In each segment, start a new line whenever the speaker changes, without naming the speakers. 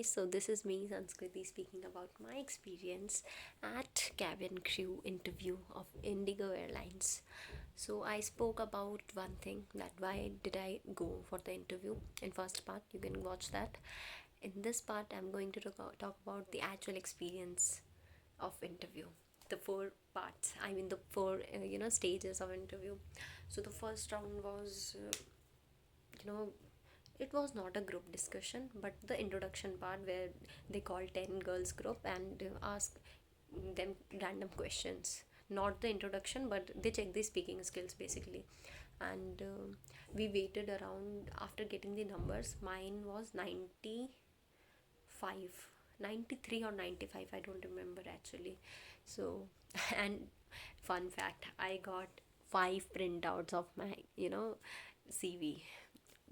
So this is me, Sanskriti, speaking about my experience at cabin crew interview of IndiGo Airlines. So I spoke about one thing, that why did I go for the interview. In first part, you can watch that. In this part, I'm going to talk about the actual experience of interview. The four parts. I mean the four stages of interview. So the first round was you know it was not a group discussion but the introduction part where they call 10 girls group and ask them random questions, not the introduction but they check the speaking skills basically. And we waited around. After getting the numbers, mine was 95, 93 or 95, I don't remember actually. So and fun fact, I got five printouts of my CV,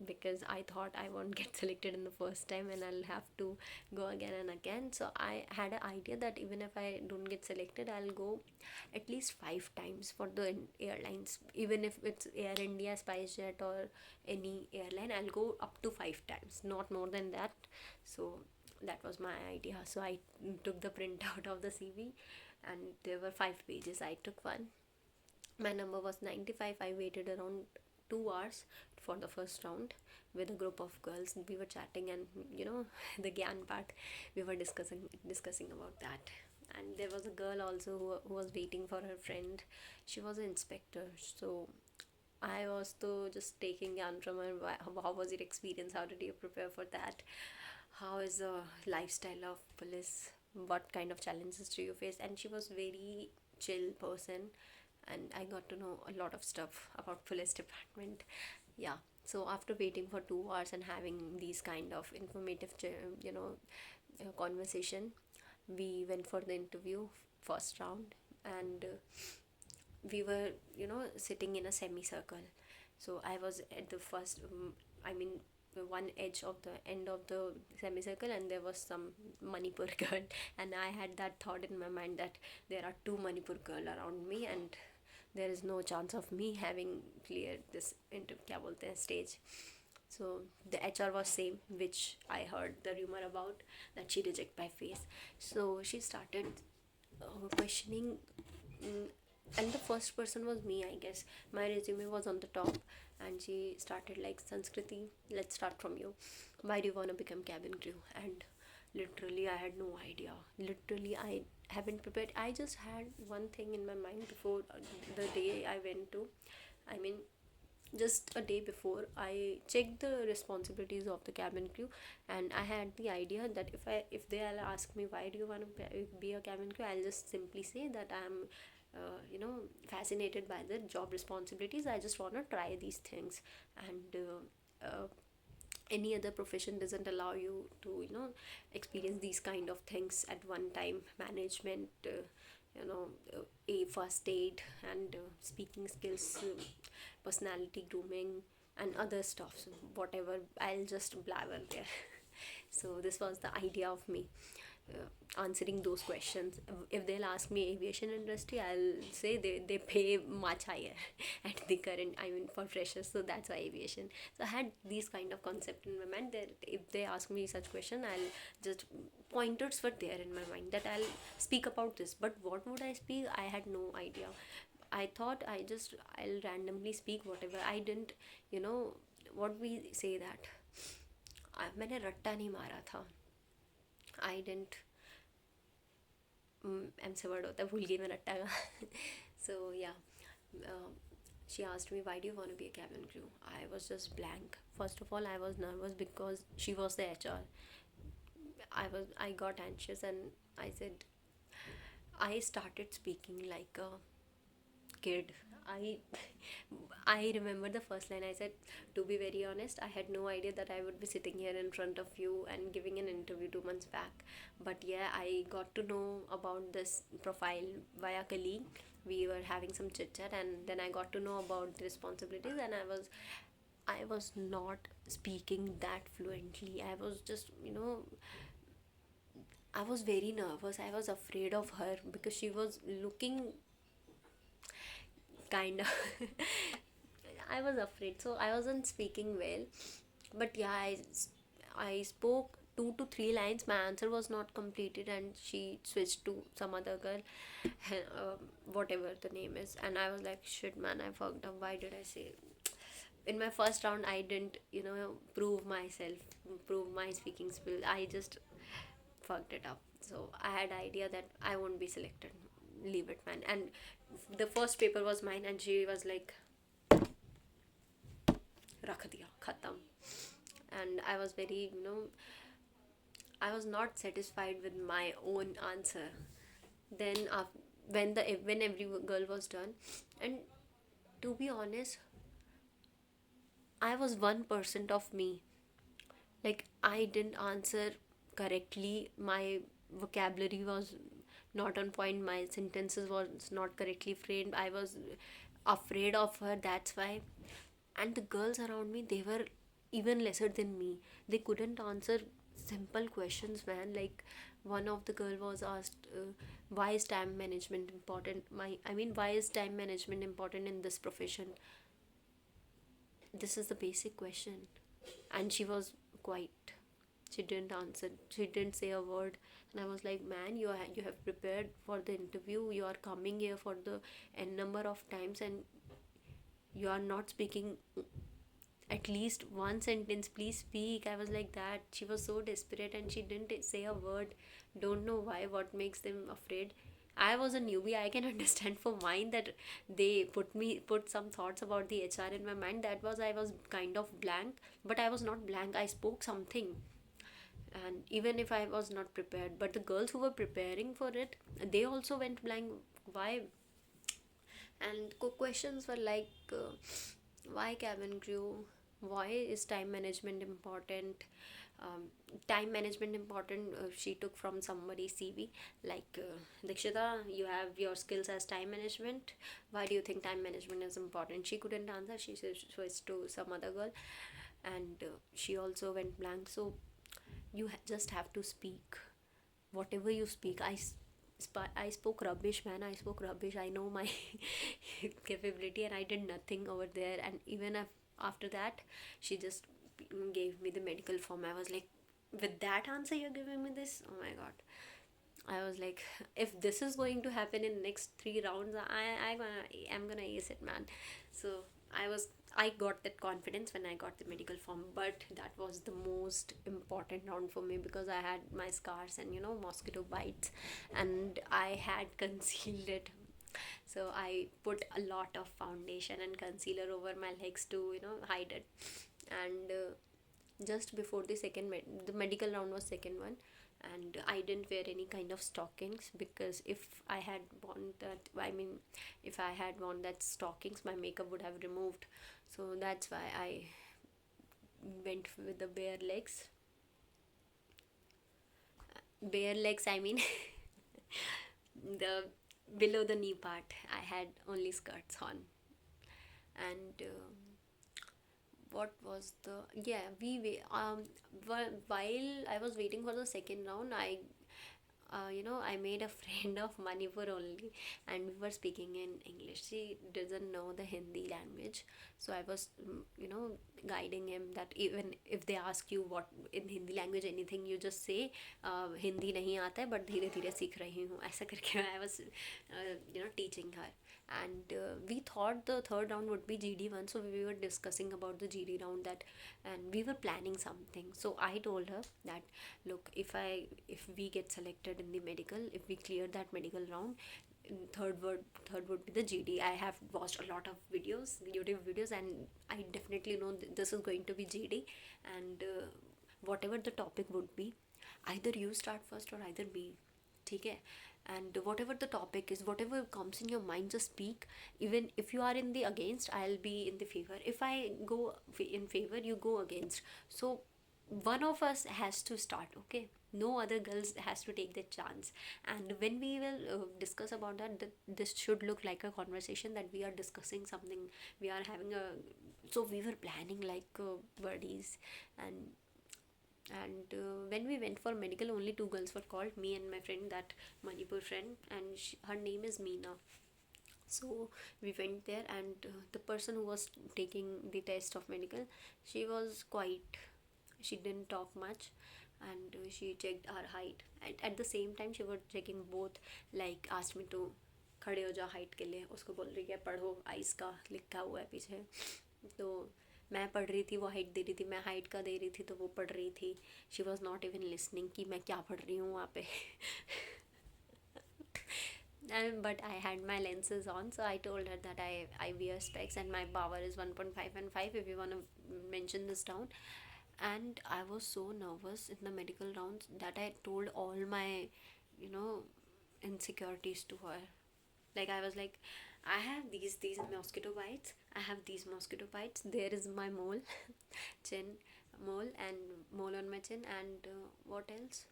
because I thought I won't get selected in the first time and I'll have to go again and again. So I had an idea that even if I don't get selected, I'll go at least five times for the airlines. Even if it's Air India, SpiceJet, or any airline, I'll go up to five times, not more than that. So that was my idea. So I took the printout of the CV, and there were 5 pages. I took one. My number was 95. I waited around 2 hours for the first round with a group of girls. We were chatting, and the gyan part, we were discussing about that. And there was a girl also who was waiting for her friend. She was an inspector. So I was though just taking yarn from her. How was your experience? How did you prepare for that? How is the lifestyle of police? What kind of challenges do you face? And she was very chill person, and I got to know a lot of stuff about police department. Yeah. So after waiting for 2 hours and having these kind of informative conversation, we went for the interview, first round. And we were sitting in a semicircle. So I was at the first, I mean, the one edge of the end of the semicircle, and there was some Manipur girl. And I had that thought in my mind that there are two Manipur girl around me, and there is no chance of me having cleared this into kya bolte hain stage. So the HR was same, which I heard the rumor about, that she reject by face. So she started questioning, mm, and the first person was me, I guess. My resume was on the top, and she started like, Sanskriti, let's start from you. Why do you want to become cabin crew? And literally I had no idea. Literally I haven't prepared. I just had one thing in my mind before the day I went to, I mean, just a day before, I checked the responsibilities of the cabin crew, and I had the idea that if they'll ask me why do you want to be a cabin crew, I'll just simply say that I'm fascinated by the job responsibilities. I just want to try these things. And any other profession doesn't allow you to experience these kind of things at one time. Management, a first aid, and speaking skills, personality grooming, and other stuff. So whatever, I'll just blabber there. So this was the idea of me answering those questions. If they'll ask me aviation industry, I'll say they pay much higher at the current, I mean, for freshers. So that's why aviation. So I had these kind of concept in my mind, that if they ask me such question, I'll just, pointers were there in my mind that I'll speak about this. But what would I speak? I had no idea. I thought I'll randomly speak whatever. I didn't, you know what we say that, मैंने रट्टा नहीं मारा था. I didn't, M से word होता है, भूल गई मैं रट्टा का. So yeah, uh, she asked me, why do you want to be a cabin crew? I was just blank. First of all, I was nervous because she was the HR. I got anxious, and I said, I started speaking like a kid. I I remember the first line I said. To be very honest, I had no idea that I would be sitting here in front of you and giving an interview 2 months back. But yeah, I got to know about this profile via colleague. We were having some chit chat, and then I got to know about the responsibilities, and I was not speaking that fluently. I was just, I was very nervous. I was afraid of her because she was looking kind of. I was afraid, so I wasn't speaking well. But yeah, I spoke two to three lines my answer was not completed, and she switched to some other girl, whatever the name is, and I was like, shit man, I fucked up. Why did I say? In my first round I didn't, prove myself, prove my speaking skill. I just fucked it up. So I had idea that I won't be selected. Leave it, man. And the first paper was mine, and she was like, "Rakh diya, khatam." And I was very, I was not satisfied with my own answer. Then, when every girl was done, and to be honest, I was 1% of me. Like, I didn't answer correctly. My vocabulary was not on point. My sentences was not correctly framed. I was afraid of her. That's why. And the girls around me, they were even lesser than me. They couldn't answer simple questions, man. Like, one of the girl was asked, why is time management important? Why is time management important in this profession? This is the basic question. And she was quiet. She didn't answer. She didn't say a word. And I was like, man, you have prepared for the interview. You are coming here for the n number of times, and you are not speaking at least one sentence. Please speak. I was like that. She was so desperate, and she didn't say a word. Don't know why. What makes them afraid? I was a newbie. I can understand for mine that they put some thoughts about the HR in my mind. That was, I was kind of blank, but I was not blank. I spoke something, and even if I was not prepared, but the girls who were preparing for it, they also went blank. Why? And questions were like, why cabin crew? Why is time management important? um, Time management important, she took from somebody's CV, like, Dikshita, you have your skills as time management. Why do you think time management is important? She couldn't answer. She switched to some other girl, and she also went blank. So you just have to speak whatever you speak. I spoke rubbish, man. I spoke rubbish. I know my capability, and I did nothing over there. And even after that, she just gave me the medical form. I was like, with that answer you're giving me this? Oh my god. I was like, if this is going to happen in next three rounds, I'm gonna ace it, man. So I got that confidence when I got the medical form, but that was the most important round for me because I had my scars and mosquito bites, and I had concealed it. So I put a lot of foundation and concealer over my legs to hide it. And just before the medical round was second one, and I didn't wear any kind of stockings, because if I had worn that stockings, my makeup would have removed. So that's why I went with the bare legs, I mean. The below the knee part, I had only skirts on. And what was the yeah while I was waiting for the second round, I made a friend of Manipur only, and we were speaking in English. She doesn't know the Hindi language, so I was, guiding him that even if they ask you what in Hindi language anything, you just say, Hindi नहीं आता है but धीरे धीरे सीख रही हूँ, ऐसा करके I was, teaching her. And we thought the third round would be GD1, so we were discussing about the GD round, that, and we were planning something. So I told her that, look, if we get selected in the medical, if we clear that medical round, third would be the GD. I have watched a lot of YouTube videos, and I definitely know this is going to be GD. And whatever the topic would be, either you start first or either me. ठीक है? And whatever the topic is, whatever comes in your mind, just speak. Even if you are in the against, I'll be in the favor. If I go in favor, you go against. So one of us has to start, okay? No other girls has to take the chance. And when we will discuss about this should look like a conversation, that we are discussing something, we are having a, so we were planning like buddies. And when we went for medical, only two girls were called, me and my friend, that Manipur friend, and her name is Meena. So we went there, and the person who was taking the test of medical, she was quiet. She didn't talk much, and she checked our height. At the same time she was checking both, like asked me to खड़े हो जा height के लिए, उसको बोल रही है पढ़ो आइस का लिखा हुआ है पीछे। तो मैं पढ़ रही थी, वो हाइट दे रही थी, मैं हाइट का दे रही थी, तो वो पढ़ रही थी। She was not even listening कि मैं क्या पढ़ रही हूँ वहाँ पे। And but I had my lenses on, so I told her that I wear specs and my power is 1.5 and 5 if you want to mention this down. And I was so nervous in the medical rounds that I told all my, you know, insecurities to her. Like I was like, I have these mosquito bites, I have these mosquito bites, there is my mole, chin mole, and mole on my chin, and what else.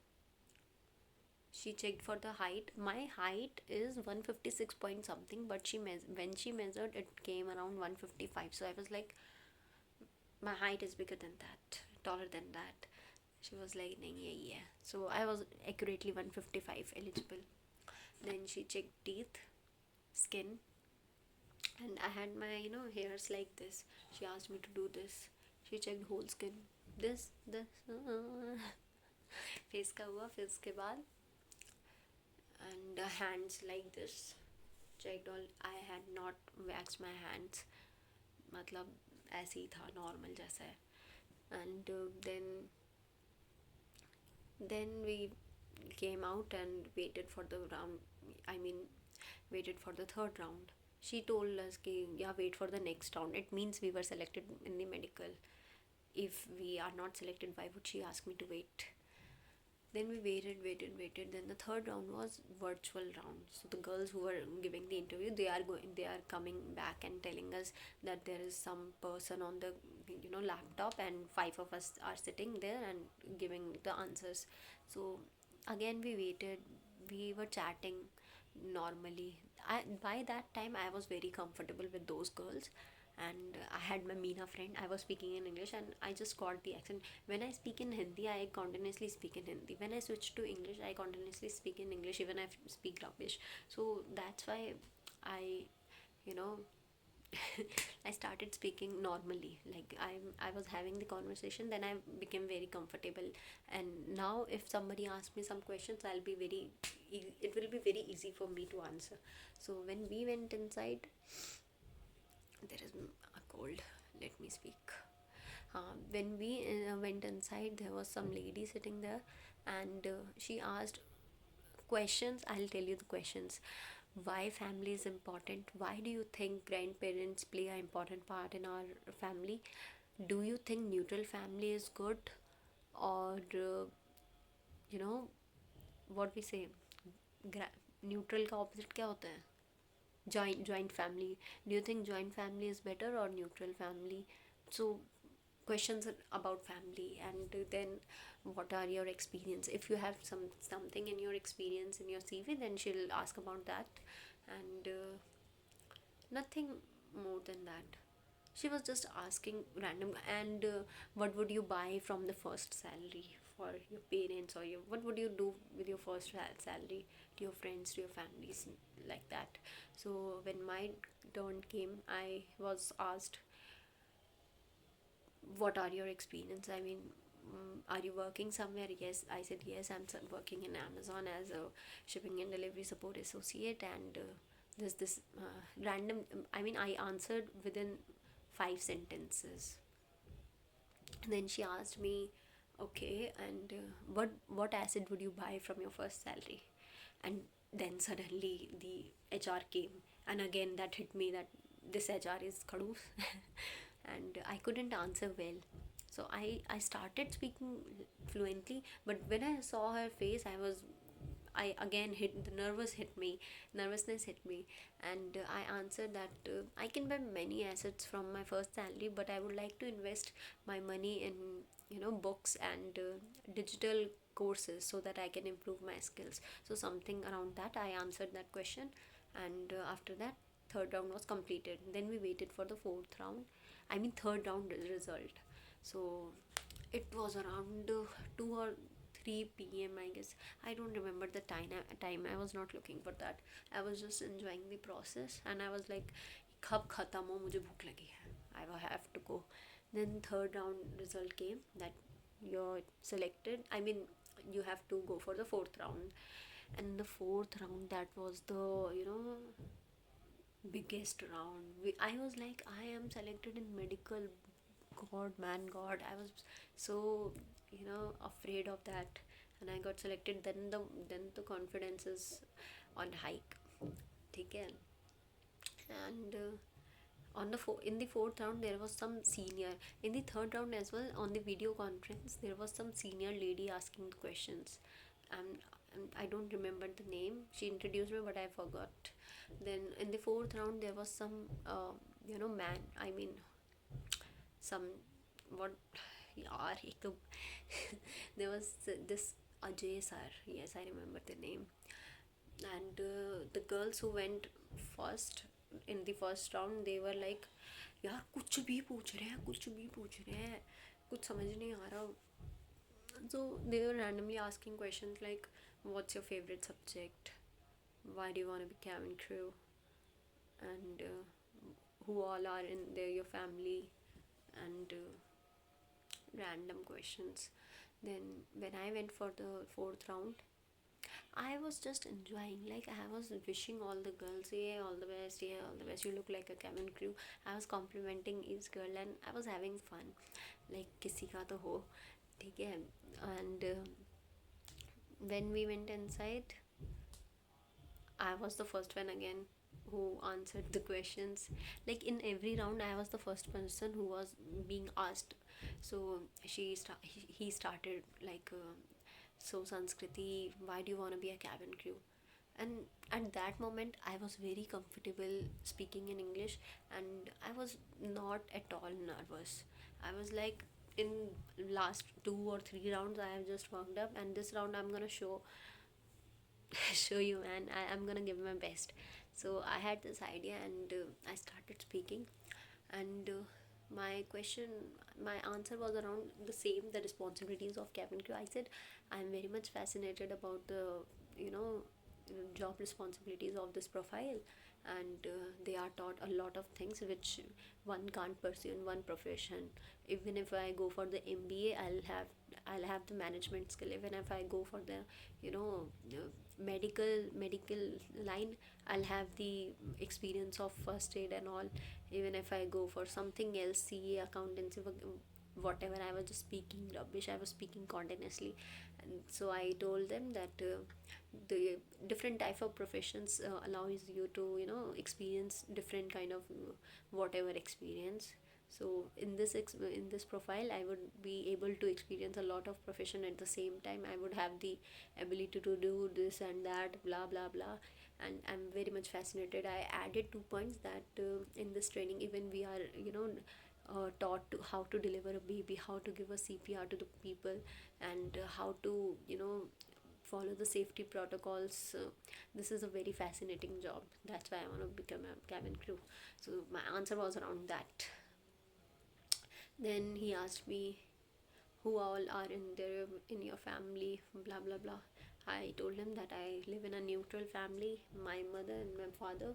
She checked for the height. My height is 156 point something, but when she measured it came around 155. So I was like, my height is bigger than that, taller than that. She was like, nahi yahi hai. So I was accurately 155 eligible. Then she checked teeth, skin, and I had my hairs like this. She asked me to do this. She checked whole skin, this face का हुआ, फिर उसके बाद and hands like this, checked all. I had not waxed my hands, मतलब ऐसे ही था normal जैसा है. And then we came out and waited for the round. I mean, waited for the third round. She told us कि yeah, wait for the next round. It means we were selected in the medical. If we are not selected, why would she ask me to wait? Then we waited. Then the third round was virtual round. So the girls who were giving the interview, they are coming back and telling us that there is some person on the laptop, and five of us are sitting there and giving the answers. So again we waited. We were chatting normally. By that time I was very comfortable with those girls, and I had my Meena friend. I was speaking in English and I just got the accent. When I speak in Hindi, I continuously speak in Hindi. When I switch to English, I continuously speak in English, even I speak rubbish. So that's why I, you know, I started speaking normally. Like I was having the conversation, then I became very comfortable. And now, if somebody asks me some questions, it will be very easy for me to answer. So when we went inside, there is a cold. Let me speak. When we went inside, there was some lady sitting there, and she asked questions. I'll tell you the questions. Why family is important? Why do you think grandparents play an important part in our family? Do you think neutral family is good, or you know what we say? Neutral का opposite क्या होता है? Joint family. Do you think joint family is better or neutral family? So questions about family. And then what are your experience, if you have something in your experience in your CV, then she'll ask about that. And nothing more than that. She was just asking random. And what would you buy from the first salary for your parents, or what would you do with your first salary, to your friends, to your families, like that. So when my turn came, I was asked, what are your experience, I mean, are you working somewhere? Yes, I said yes, I'm working in Amazon as a shipping and delivery support associate. And there's this random, I mean, I answered within 5 sentences. Then she asked me, okay, and what asset would you buy from your first salary? And then suddenly the HR came, and again that hit me that this HR is khadus. And I couldn't answer well. So I started speaking fluently, but when I saw her face, I again hit the nervousness hit me. And I answered that I can buy many assets from my first salary, but I would like to invest my money in books and digital courses, so that I can improve my skills. So something around that, I answered that question. And after that, third round was completed. Then we waited for the fourth round, I mean third round result. So it was around 2 or 3 p.m. I guess. I don't remember the time. I was not looking for that. I was just enjoying the process, and I was like, कब खत्म हो, मुझे भूख लगी है, I have to go. Then third round result came, that you're selected. I mean, you have to go for the fourth round. And the fourth round, that was the, biggest round. I was like, I am selected in medical. God, man, God, I was so, afraid of that. And I got selected. Then the confidence is on hike. Okay. And in the fourth round there was some senior. In the third round as well, on the video conference, there was some senior lady asking the questions. And I don't remember the name. She introduced me, but I forgot. Then in the fourth round there was some man, I mean, some, what, yaar, ek to there was this Ajay sir. Yes, I remember the name. And the girls who went first in the first round, they were like, यार कुछ भी पूछ रहे हैं, कुछ भी पूछ रहे हैं, कुछ समझ नहीं आ रहा. So they were randomly asking questions like, what's your favorite subject, why do you want to be cabin crew, and who all are in there, your family, and random questions. Then when I went for the fourth round, I was just enjoying. Like, I was wishing all the girls, yeah, all the best, yeah, all the best. You look like a cabin crew. I was complimenting each girl and I was having fun. Like, किसी का तो हो, ठीक है. And when we went inside, I was the first one again who answered the questions. Like, in every round, I was the first person who was being asked. So he started like, so Sanskriti, why do you want to be a cabin crew? And at that moment, I was very comfortable speaking in English, and I was not at all nervous. I was like, in last 2 or 3 rounds, I have just warmed up, and this round I'm gonna show you, and I'm gonna give my best. So I had this idea, and I started speaking. And my answer was around the same, the responsibilities of cabin crew. I said, I'm very much fascinated about the, you know job responsibilities of this profile, and they are taught a lot of things which one can't pursue in one profession. Even if I go for the MBA, I'll have the management skill. Even if I go for the, you know medical line, I'll have the experience of first aid and all. Even if I go for something else, CA, accountancy, whatever, I was just speaking rubbish. I was speaking continuously. And so I told them that the different type of professions allows you to, experience different kind of whatever experience. So in this profile, I would be able to experience a lot of profession at the same time. I would have the ability to do this and that, blah blah blah. And I'm very much fascinated. I added 2 points that in this training, even we are, taught to how to deliver a baby, how to give a CPR to the people, and how to, follow the safety protocols. This is a very fascinating job. That's why I want to become a cabin crew. So my answer was around that. Then he asked me, who all are in your family, blah blah blah. I told him that I live in a neutral family, my mother and my father,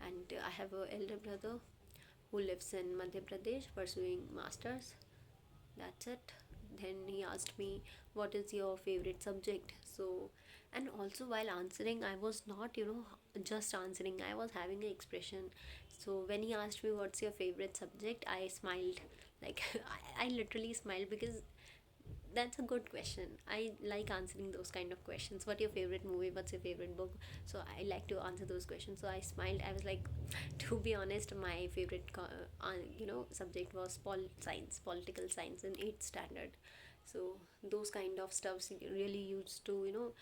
and I have a elder brother who lives in Madhya Pradesh pursuing masters. That's it. Then he asked me, what is your favorite subject? So, and also while answering, I was not, just answering, I was having an expression. So when he asked me, what's your favorite subject, I smiled. Like, I literally smiled, because that's a good question. I like answering those kind of questions. What your favorite movie, what's your favorite book? So I like to answer those questions. So I smiled. I was like, to be honest, my favorite subject was science, political science in 8th standard. So those kind of stuffs really used to,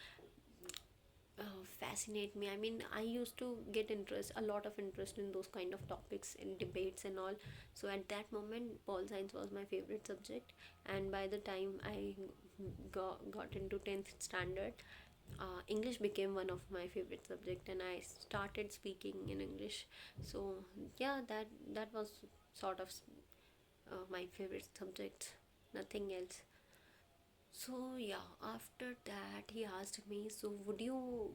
fascinate me. I mean, I used to get a lot of interest in those kind of topics, in debates and all. So at that moment, pol science was my favorite subject. And by the time I got into 10th standard, English became one of my favorite subject, and I started speaking in English. So yeah, that was sort of my favorite subject, nothing else. So yeah, after that he asked me, so would you,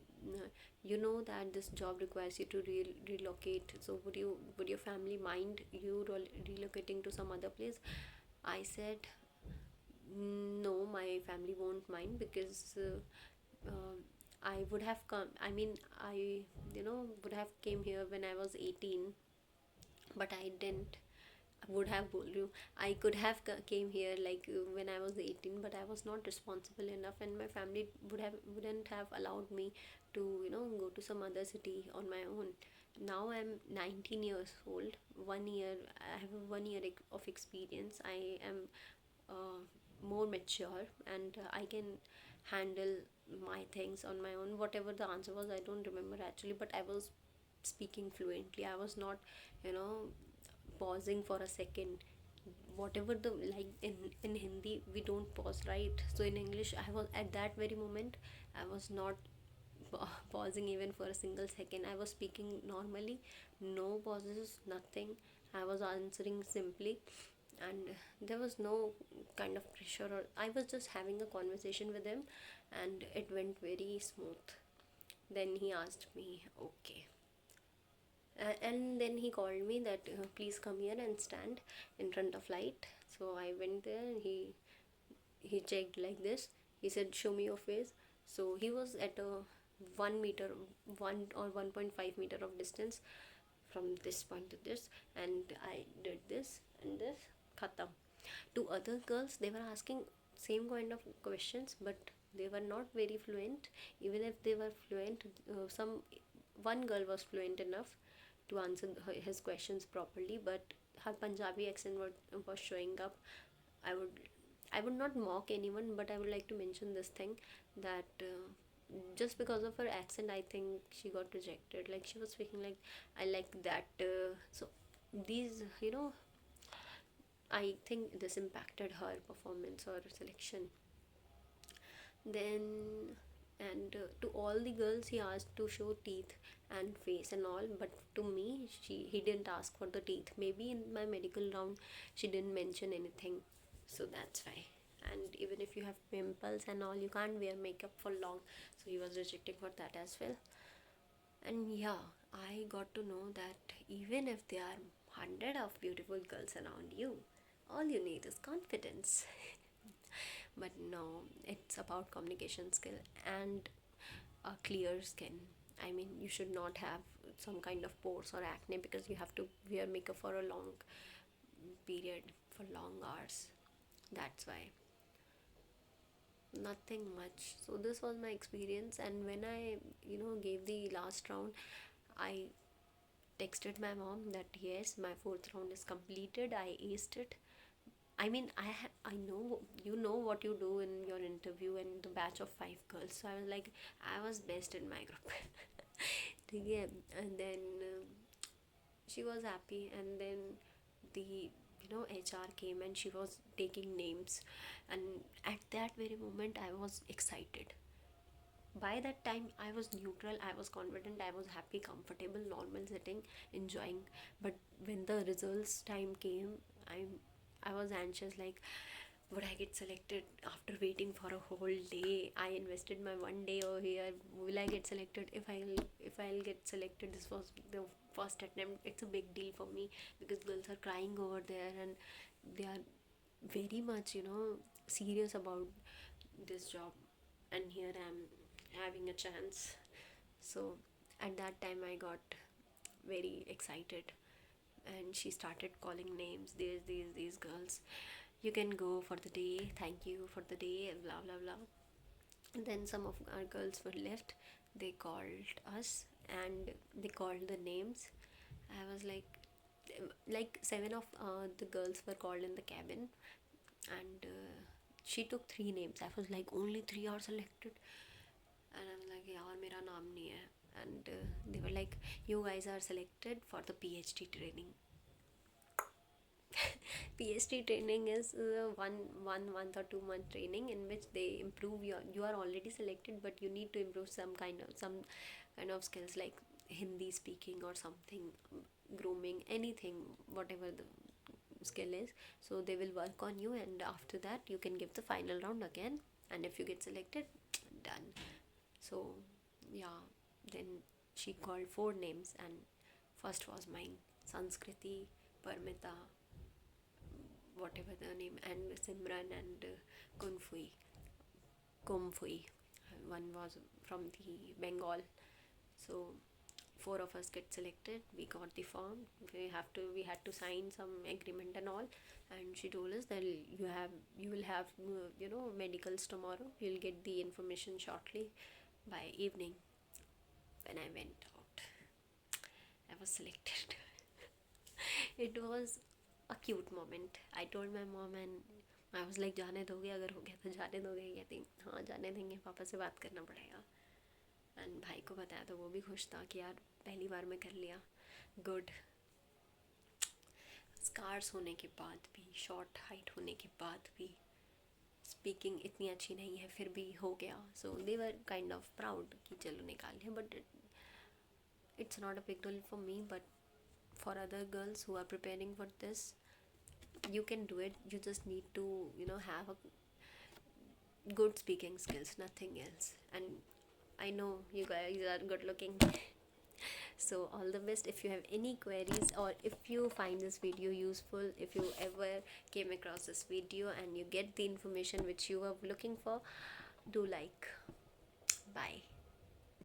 you know that this job requires you to relocate. So would your family mind you relocating to some other place? I said, No, my family won't mind because I would have come. I mean, I would have came here when I was 18, but I didn't. I would have told you I could have came here like when I was 18, but I was not responsible enough, and my family wouldn't have allowed me to go to some other city on my own. Now I'm 19 years old. I have 1 year of experience. I am uh, more mature, and I can handle my things on my own. Whatever the answer was, I don't remember actually, but I was speaking fluently. I was not you know pausing for a second. Whatever the, like in Hindi we don't pause, right? So in English, I was at that very moment, I was not pausing even for a single second. I was speaking normally, no pauses, nothing. I was answering simply, and there was no kind of pressure, or I was just having a conversation with him, and it went very smooth. Then he asked me, okay. And then he called me that please come here and stand in front of light. So I went there, and he checked like this. He said, show me your face. So he was at a 1 meter, 1 or 1.5 meter of distance from this point to this, and I did this and this, khatam. To other girls, they were asking same kind of questions, but they were not very fluent. Even if they were fluent, some one girl was fluent enough to answer his questions properly, but her Punjabi accent was showing up. I would I would not mock anyone, but I would like to mention this thing that just because of her accent, I think she got rejected. Like she was speaking like I like that. So these, I think this impacted her performance or selection. Then, and to all the girls, he asked to show teeth and face and all, but to me, he didn't ask for the teeth. Maybe in my medical round, she didn't mention anything, so that's why. And even if you have pimples and all, you can't wear makeup for long, so he was rejecting for that as well. And yeah, I got to know that even if there are hundred of beautiful girls around you, all you need is confidence. But no, it's about communication skill and a clear skin. I mean, you should not have some kind of pores or acne because you have to wear makeup for a long period, for long hours. That's why. Nothing much. So this was my experience, and when I gave the last round, I texted my mom that yes, my fourth round is completed. I aced it. I mean, I know what you do in your interview and the batch of five girls. So I was like, I was best in my group. Yeah, and then she was happy, and then the HR came and she was taking names, and at that very moment I was excited. By that time I was neutral, I was confident, I was happy, comfortable, normal setting, enjoying. But when the results time came, i I was anxious, like would I get selected after waiting for a whole day? I invested my 1 day over here. Will I get selected? If I'll get selected, this was the first attempt. It's a big deal for me because girls are crying over there, and they are very much serious about this job, and here I'm having a chance. So at that time I got very excited, and she started calling names. There's these girls, you can go for the day, thank you for the day, and blah blah blah. And then some of our girls were left. They called us and they called the names. I was like seven of the girls were called in the cabin, and she took three names. I was like, only three are selected, and I'm like, yeah, मेरा नाम नहीं है. And they were like, you guys are selected for the PhD training. PhD training is one month or 2 month training in which they improve you are already selected, but you need to improve some kind of skills like Hindi speaking or something, grooming, anything, whatever the skill is. So they will work on you, and after that you can give the final round again, and if you get selected, done. So yeah, then she called four names, and first was mine, Sanskriti, Parmita, whatever the name, and Simran and Kunfui, Kumfui. One was from the Bengal. So four of us get selected. We got the form. We had to sign some agreement and all. And she told us that you will have medicals tomorrow. You'll get the information shortly by evening. When I went out, I was selected. It was a cute moment. I told my mom and I was like, जाने दोगे, अगर हो गया तो जाने दोगे? कहती हाँ जाने देंगे, पापा से बात करना पड़ेगा. एंड भाई को बताया तो वो भी खुश था कि यार पहली बार में कर लिया. गुड. स्कार्स होने के बाद भी, शॉर्ट हाइट होने के बाद भी, स्पीकिंग इतनी अच्छी नहीं है फिर भी हो गया. सो दे वर काइंड ऑफ प्राउड कि चलो निकाल लिया. But it's not a big deal for me, but for other girls who are preparing for this, you can do it. You just need to have a good speaking skills, nothing else. And I know you guys are good looking. So all the best. If you have any queries or if you find this video useful, if you ever came across this video and you get the information which you were looking for, do like. Bye.